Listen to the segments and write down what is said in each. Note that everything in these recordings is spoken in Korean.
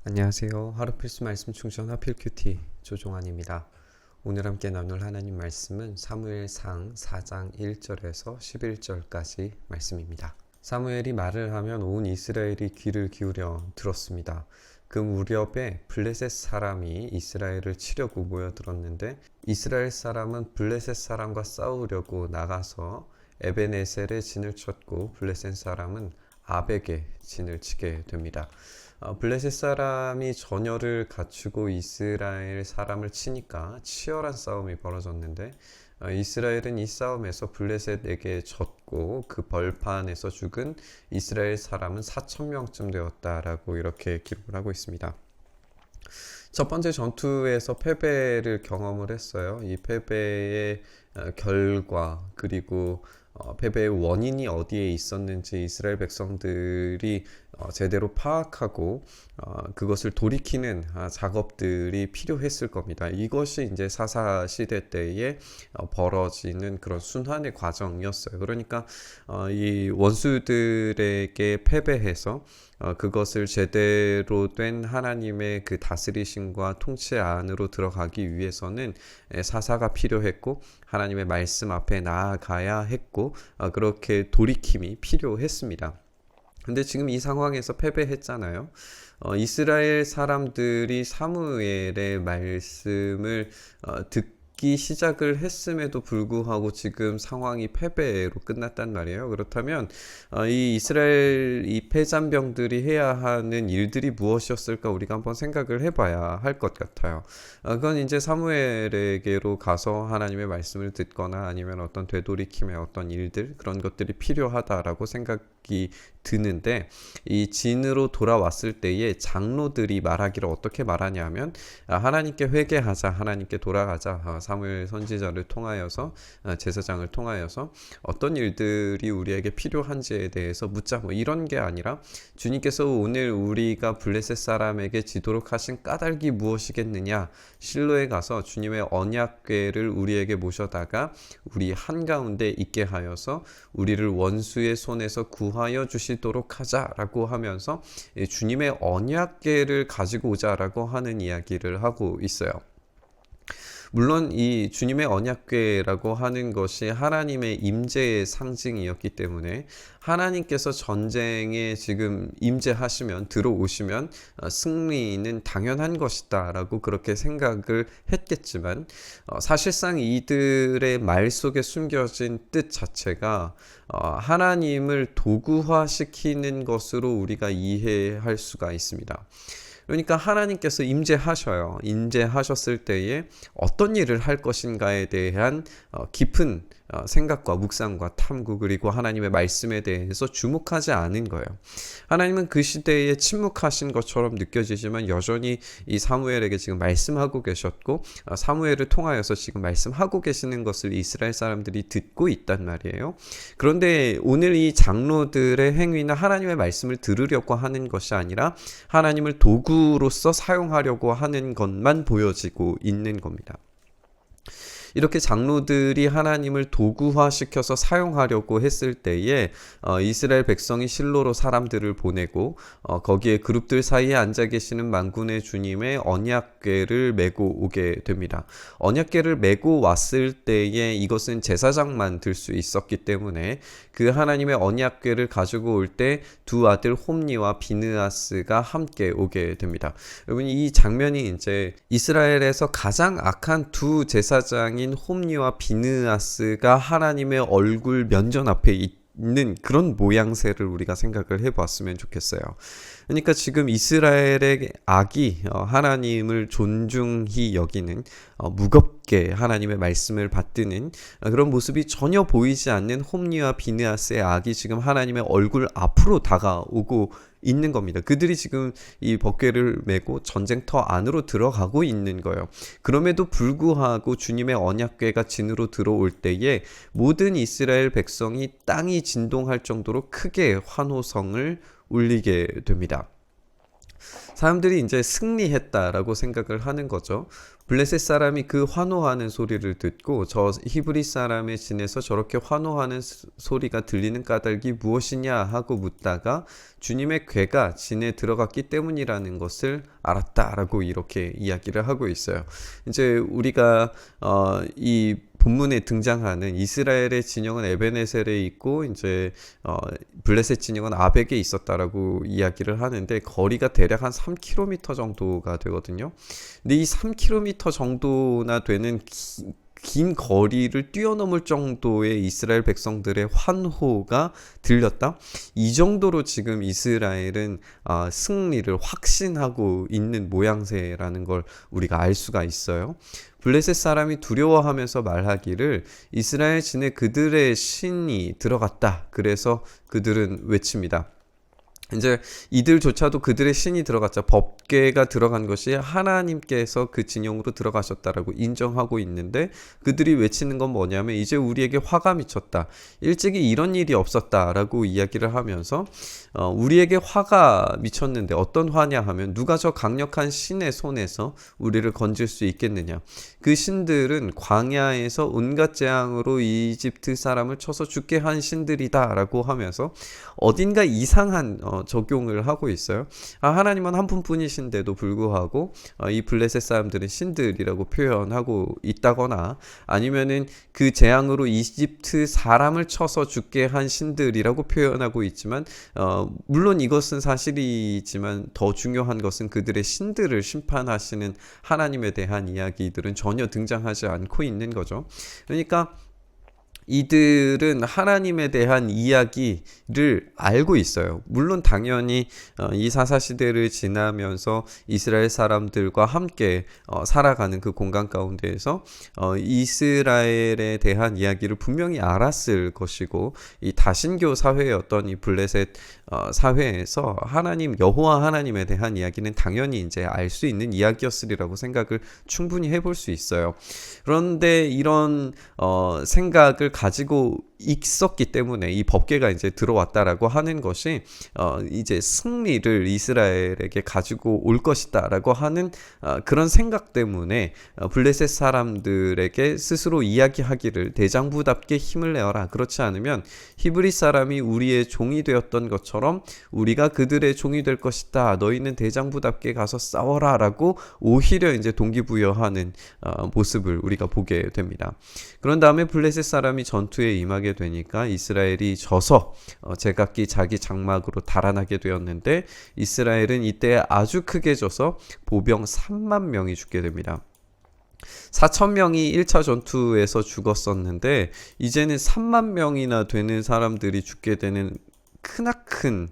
안녕하세요. 하루 필수 말씀 충전 하필 큐티 조종환입니다. 오늘 함께 나눌 하나님 말씀은 사무엘상 4장 1절에서 11절까지 말씀입니다. 사무엘이 말을 하면 온 이스라엘이 귀를 기울여 들었습니다. 그 무렵에 블레셋 사람이 이스라엘을 치려고 모여들었는데 이스라엘 사람은 블레셋 사람과 싸우려고 나가서 에벤에셀에 진을 쳤고 블레셋 사람은 아벡에 진을 치게 됩니다. 블레셋 사람이 전열을 갖추고 이스라엘 사람을 치니까 치열한 싸움이 벌어졌는데 이스라엘은 이 싸움에서 블레셋에게 졌고 그 벌판에서 죽은 이스라엘 사람은 4,000명쯤 되었다라고 이렇게 기록을 하고 있습니다. 첫 번째 전투에서 패배를 경험을 했어요. 이 패배의 결과 그리고 패배의 원인이 어디에 있었는지 이스라엘 백성들이 제대로 파악하고 그것을 돌이키는 작업들이 필요했을 겁니다. 이것이 이제 사사 시대 때에 벌어지는 그런 순환의 과정이었어요. 그러니까 이 원수들에게 패배해서 그것을 제대로 된 하나님의 그 다스리심과 통치 안으로 들어가기 위해서는 사사가 필요했고 하나님의 말씀 앞에 나아가야 했고 그렇게 돌이킴이 필요했습니다. 근데 지금 이 상황에서 패배했잖아요. 이스라엘 사람들이 사무엘의 말씀을 듣기 시작을 했음에도 불구하고 지금 상황이 패배로 끝났단 말이에요. 그렇다면 이 이스라엘 이 패잔병들이 해야 하는 일들이 무엇이었을까 우리가 한번 생각을 해봐야 할 것 같아요. 그건 이제 사무엘에게로 가서 하나님의 말씀을 듣거나 아니면 어떤 되돌이킴의 어떤 일들 그런 것들이 필요하다라고 생각이 드는데 이 진으로 돌아왔을 때에 장로들이 말하기를 어떻게 말하냐면 하나님께 회개하자, 하나님께 돌아가자. 사무엘 선지자를 통하여서 제사장을 통하여서 어떤 일들이 우리에게 필요한지에 대해서 묻자, 뭐 이런 게 아니라 주님께서 오늘 우리가 블레셋 사람에게 지도록 하신 까닭이 무엇이겠느냐, 실로에 가서 주님의 언약궤를 우리에게 모셔다가 우리 한가운데 있게 하여서 우리를 원수의 손에서 구하여 주시도록 하자라고 하면서 주님의 언약궤를 가지고 오자라고 하는 이야기를 하고 있어요. 물론 이 주님의 언약궤라고 하는 것이 하나님의 임재의 상징이었기 때문에 하나님께서 전쟁에 지금 임재하시면 들어오시면 승리는 당연한 것이다 라고 그렇게 생각을 했겠지만 사실상 이들의 말 속에 숨겨진 뜻 자체가 하나님을 도구화시키는 것으로 우리가 이해할 수가 있습니다. 그러니까 하나님께서 임재하셔요. 임재하셨을 때에 어떤 일을 할 것인가에 대한 깊은 생각과 묵상과 탐구 그리고 하나님의 말씀에 대해서 주목하지 않은 거예요. 하나님은 그 시대에 침묵하신 것처럼 느껴지지만 여전히 이 사무엘에게 지금 말씀하고 계셨고 사무엘을 통하여서 지금 말씀하고 계시는 것을 이스라엘 사람들이 듣고 있단 말이에요. 그런데 오늘 이 장로들의 행위는 하나님의 말씀을 들으려고 하는 것이 아니라 하나님을 도구로서 사용하려고 하는 것만 보여지고 있는 겁니다. 이렇게 장로들이 하나님을 도구화시켜서 사용하려고 했을 때에 이스라엘 백성이 실로로 사람들을 보내고 거기에 그룹들 사이에 앉아 계시는 만군의 주님의 언약궤를 메고 오게 됩니다. 언약궤를 메고 왔을 때에 이것은 제사장만 들 수 있었기 때문에 그 하나님의 언약궤를 가지고 올 때 두 아들 홈니와 비느하스가 함께 오게 됩니다. 여러분 이 장면이 이제 이스라엘에서 가장 악한 두 제사장이 홈니와 비느하스가 하나님의 얼굴 면전 앞에 있는 그런 모양새를 우리가 생각을 해봤으면 좋겠어요. 그러니까 지금 이스라엘의 악이 하나님을 존중히 여기는 무겁게 하나님의 말씀을 받드는 그런 모습이 전혀 보이지 않는 홈니와 비느하스의 악이 지금 하나님의 얼굴 앞으로 다가오고 있는 겁니다. 그들이 지금 이 법궤를 메고 전쟁터 안으로 들어가고 있는 거예요. 그럼에도 불구하고 주님의 언약궤가 진으로 들어올 때에 모든 이스라엘 백성이 땅이 진동할 정도로 크게 환호성을 울리게 됩니다. 사람들이 이제 승리했다라고 생각을 하는 거죠. 블레셋 사람이 그 환호하는 소리를 듣고 저 히브리 사람의 진에서 저렇게 환호하는 소리가 들리는 까닭이 무엇이냐 하고 묻다가 주님의 궤가 진에 들어갔기 때문이라는 것을 알았다라고 이렇게 이야기를 하고 있어요. 이제 우리가 이 본문에 등장하는 이스라엘의 진영은 에베네셀에 있고 이제 블레셋 진영은 아벡에 있었다라고 이야기를 하는데 거리가 대략 한 3km 정도가 되거든요. 근데 이 3km 정도나 되는 긴 거리를 뛰어넘을 정도의 이스라엘 백성들의 환호가 들렸다. 이 정도로 지금 이스라엘은 승리를 확신하고 있는 모양새라는 걸 우리가 알 수가 있어요. 블레셋 사람이 두려워하면서 말하기를 이스라엘 진에 그들의 신이 들어갔다. 그래서 그들은 외칩니다. 이제 이들조차도 그들의 신이 들어갔죠. 법궤가 들어간 것이 하나님께서 그 진영으로 들어가셨다라고 인정하고 있는데 그들이 외치는 건 뭐냐면 이제 우리에게 화가 미쳤다. 일찍이 이런 일이 없었다라고 이야기를 하면서 우리에게 화가 미쳤는데 어떤 화냐 하면 누가 저 강력한 신의 손에서 우리를 건질 수 있겠느냐. 그 신들은 광야에서 온갖 재앙으로 이집트 사람을 쳐서 죽게 한 신들이다라고 하면서 어딘가 이상한 적용을 하고 있어요. 하나님은 한 분뿐이신데도 불구하고 이 블레셋 사람들은 신들이라고 표현하고 있다거나 아니면은 그 재앙으로 이집트 사람을 쳐서 죽게 한 신들이라고 표현하고 있지만 물론 이것은 사실이지만 더 중요한 것은 그들의 신들을 심판하시는 하나님에 대한 이야기들은 전혀 등장하지 않고 있는 거죠. 그러니까 이들은 하나님에 대한 이야기를 알고 있어요. 물론 당연히 이 사사시대를 지나면서 이스라엘 사람들과 함께 살아가는 그 공간 가운데에서 이스라엘에 대한 이야기를 분명히 알았을 것이고 이 다신교 사회였던 이 블레셋 사회에서 하나님 여호와 하나님에 대한 이야기는 당연히 이제 알 수 있는 이야기였으리라고 생각을 충분히 해볼 수 있어요. 그런데 이런 생각을 가지고 있었기 때문에 이 법궤가 이제 들어왔다라고 하는 것이 이제 승리를 이스라엘에게 가지고 올 것이다라고 하는 그런 생각 때문에 블레셋 사람들에게 스스로 이야기하기를 대장부답게 힘을 내어라. 그렇지 않으면 히브리 사람이 우리의 종이 되었던 것처럼 우리가 그들의 종이 될 것이다. 너희는 대장부답게 가서 싸워라라고 오히려 이제 동기부여하는 모습을 우리가 보게 됩니다. 그런 다음에 블레셋 사람이 전투에 임하게 되니까 이스라엘이 져서 제각기 자기 장막으로 달아나게 되었는데 이스라엘은 이때 아주 크게 져서 보병 3만 명이 죽게 됩니다. 4,000명이 1차 전투에서 죽었었는데 이제는 3만 명이나 되는 사람들이 죽게 되는 크나큰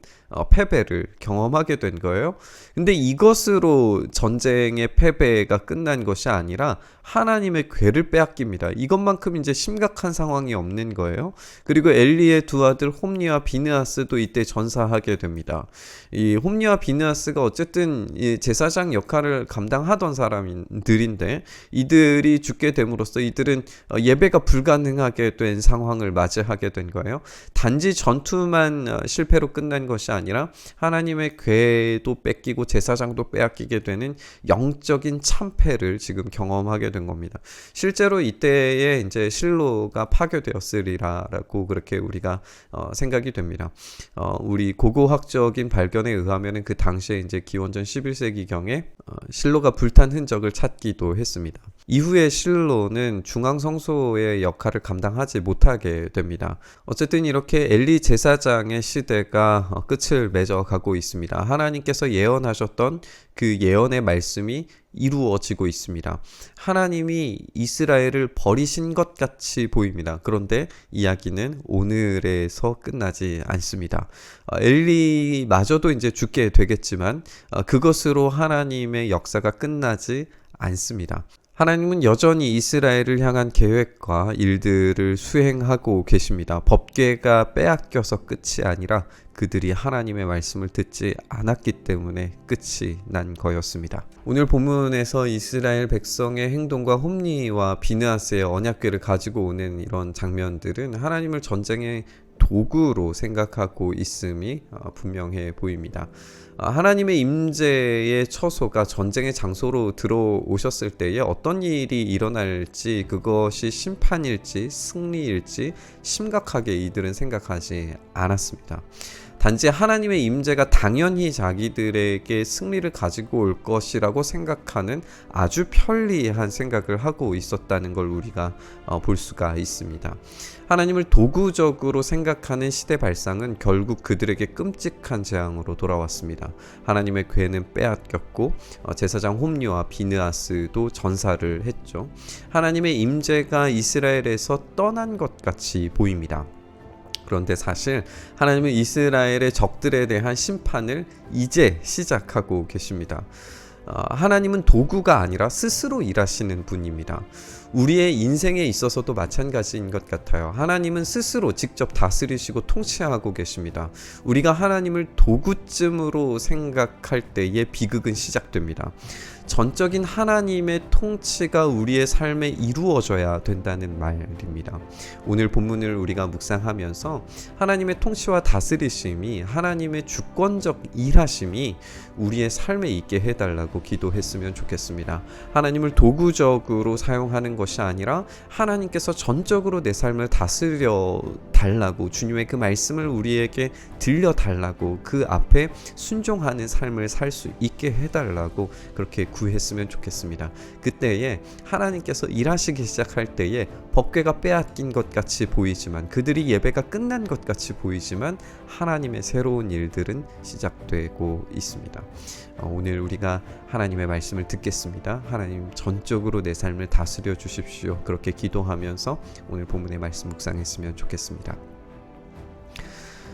패배를 경험하게 된 거예요. 근데 이것으로 전쟁의 패배가 끝난 것이 아니라 하나님의 궤를 빼앗깁니다. 이것만큼 이제 심각한 상황이 없는 거예요. 그리고 엘리의 두 아들 홈니와 비느하스도 이때 전사하게 됩니다. 이 홈니와 비느하스가 어쨌든 이 제사장 역할을 감당하던 사람들인데 이들이 죽게 됨으로써 이들은 예배가 불가능하게 된 상황을 맞이하게 된 거예요. 단지 전투만 실패로 끝난 것이 아니라 하나님의 궤도 뺏기고 제사장도 빼앗기게 되는 영적인 참패를 지금 경험하게 된 겁니다. 실제로 이때에 이제 실로가 파괴되었으리라라고 그렇게 우리가 생각이 됩니다. 우리 고고학적인 발견에 의하면은 그 당시에 이제 기원전 11세기경에 실로가 불탄 흔적을 찾기도 했습니다. 이후에 실로는 중앙성소의 역할을 감당하지 못하게 됩니다. 어쨌든 이렇게 엘리 제사장의 시대가 끝을 맺어가고 있습니다. 하나님께서 예언하셨던 그 예언의 말씀이 이루어지고 있습니다. 하나님이 이스라엘을 버리신 것 같이 보입니다. 그런데 이야기는 오늘에서 끝나지 않습니다. 엘리마저도 이제 죽게 되겠지만 그것으로 하나님의 역사가 끝나지 않습니다. 하나님은 여전히 이스라엘을 향한 계획과 일들을 수행하고 계십니다. 법궤가 빼앗겨서 끝이 아니라 그들이 하나님의 말씀을 듣지 않았기 때문에 끝이 난 거였습니다. 오늘 본문에서 이스라엘 백성의 행동과 홈니와 비느하스의 언약궤를 가지고 오는 이런 장면들은 하나님을 전쟁에 도구로 생각하고 있음이 분명해 보입니다. 하나님의 임재의 처소가 전쟁의 장소로 들어오셨을 때에 어떤 일이 일어날지, 그것이 심판일지 승리일지 심각하게 이들은 생각하지 않았습니다. 단지 하나님의 임재가 당연히 자기들에게 승리를 가지고 올 것이라고 생각하는 아주 편리한 생각을 하고 있었다는 걸 우리가 볼 수가 있습니다. 하나님을 도구적으로 생각하는 시대 발상은 결국 그들에게 끔찍한 재앙으로 돌아왔습니다. 하나님의 괴는 빼앗겼고 제사장 홈리와 비느하스도 전사를 했죠. 하나님의 임재가 이스라엘에서 떠난 것 같이 보입니다. 그런데 사실 하나님은 이스라엘의 적들에 대한 심판을 이제 시작하고 계십니다. 하나님은 도구가 아니라 스스로 일하시는 분입니다. 우리의 인생에 있어서도 마찬가지인 것 같아요. 하나님은 스스로 직접 다스리시고 통치하고 계십니다. 우리가 하나님을 도구쯤으로 생각할 때에 비극은 시작됩니다. 전적인 하나님의 통치가 우리의 삶에 이루어져야 된다는 말입니다. 오늘 본문을 우리가 묵상하면서 하나님의 통치와 다스리심이, 하나님의 주권적 일하심이 우리의 삶에 있게 해달라고 기도했으면 좋겠습니다. 하나님을 도구적으로 사용하는 것이 아니라 하나님께서 전적으로 내 삶을 다스려 달라고, 주님의 그 말씀을 우리에게 들려달라고, 그 앞에 순종하는 삶을 살 수 있게 해달라고 그렇게 구했으면 좋겠습니다. 그때에 하나님께서 일하시기 시작할 때에 법궤가 빼앗긴 것 같이 보이지만, 그들이 예배가 끝난 것 같이 보이지만 하나님의 새로운 일들은 시작되고 있습니다. 오늘 우리가 하나님의 말씀을 듣겠습니다. 하나님 전적으로 내 삶을 다스려 주십시오. 그렇게 기도하면서 오늘 본문의 말씀 묵상했으면 좋겠습니다.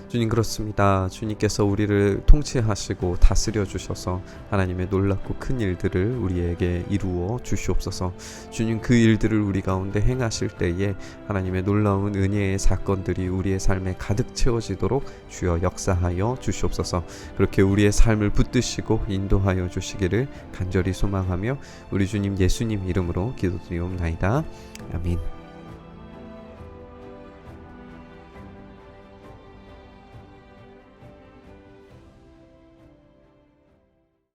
주님, 그렇습니다. 주님께서 우리를 통치하시고 다스려 주셔서 하나님의 놀랍고 큰 일들을 우리에게 이루어 주시옵소서. 주님, 그 일들을 우리 가운데 행하실 때에 하나님의 놀라운 은혜의 사건들이 우리의 삶에 가득 채워지도록 주여 역사하여 주시옵소서. 그렇게 우리의 삶을 붙드시고 인도하여 주시기를 간절히 소망하며 우리 주님 예수님 이름으로 기도드리옵나이다. 아멘.